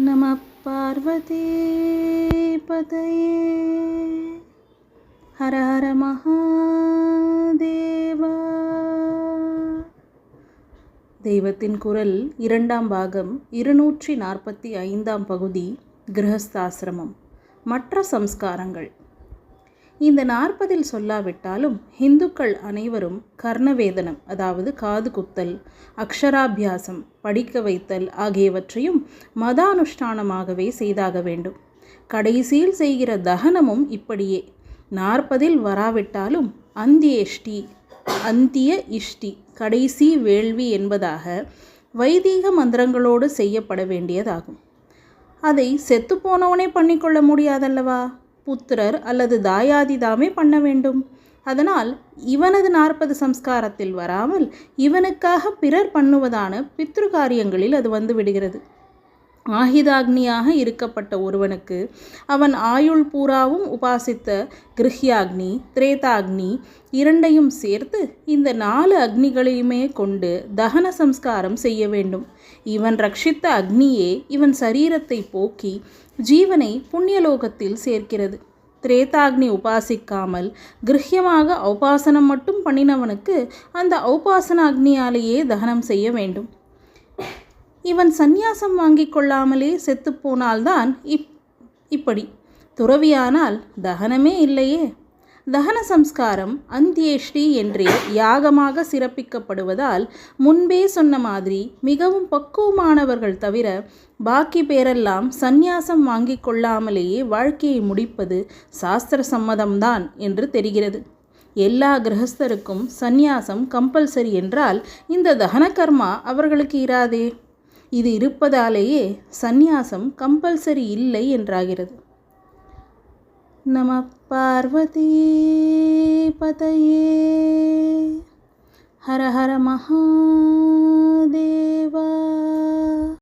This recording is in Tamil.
நம பார்வதி பதையே ஹர ஹர மகாதேவா. தெய்வத்தின் குரல் 2ஆம் பாகம் 245ஆம் பகுதி. கிரகஸ்தாசிரமம் மற்ற சம்ஸ்காரங்கள். இந்த 40 சொல்லாவிட்டாலும் இந்துக்கள் அனைவரும் கர்ணவேதனம், அதாவது காது குத்தல், அக்ஷராபியாசம், படிக்க வைத்தல் ஆகியவற்றையும் மதானுஷ்டானமாகவே செய்தாக வேண்டும். கடைசியில் செய்கிற தகனமும் இப்படியே. 40 வராவிட்டாலும் அந்திய இஷ்டி கடைசி வேள்வி என்பதாக வைதீக மந்திரங்களோடு செய்யப்பட வேண்டியதாகும். அதை செத்துப்போனவனே பண்ணிக்கொள்ள முடியாதல்லவா? புத்திரர் அல்லது தாயாதிதாமே பண்ண வேண்டும். அதனால் இவனது 40 சம்ஸ்காரத்தில் வராமல் இவனுக்காக பிறர் பண்ணுவதான பித்ரு காரியங்களில் அது வந்து விடுகிறது. ஆஹிதாக்னியாக இருக்கப்பட்ட ஒருவனுக்கு அவன் ஆயுள் பூராவும் உபாசித்த கிருஹ்யாக்னி, திரேதாக்னி இரண்டையும் சேர்த்து இந்த 4 அக்னிகளையுமே கொண்டு தகன சம்ஸ்காரம் செய்ய வேண்டும். இவன் ரட்சித்த அக்னியே இவன் சரீரத்தை போக்கி ஜீவனை புண்ணியலோகத்தில் சேர்க்கிறது. திரேதாக்னி உபாசிக்காமல் கிருஹ்யமாக ஔபாசனம் மட்டும் பண்ணினவனுக்கு அந்த ஔபாசன அக்னியாலேயே தகனம் செய்ய வேண்டும். இவன் சந்நியாசம் வாங்கி கொள்ளாமலே செத்துப்போனால்தான் இப்படி. துறவியானால் தகனமே இல்லையே. தகன சம்ஸ்காரம் அந்தியேஷ்டி என்றே யாகமாக சிறப்பிக்கப்படுவதால் முன்பே சொன்ன மாதிரி மிகவும் பக்குவமானவர்கள் தவிர பாக்கி பேரெல்லாம் சந்நியாசம் வாங்கி கொள்ளாமலேயே வாழ்க்கையை முடிப்பது சாஸ்திர சம்மதம்தான் என்று தெரிகிறது. எல்லா கிரகஸ்தருக்கும் சந்நியாசம் கம்பல்சரி என்றால் இந்த தகன கர்மா அவர்களுக்கு இராதே. இது இருப்பதாலேயே சந்நியாசம் கம்பல்சரி இல்லை என்றாகிறது. நம பார்வதி பதையே ஹர ஹர மகாதேவா.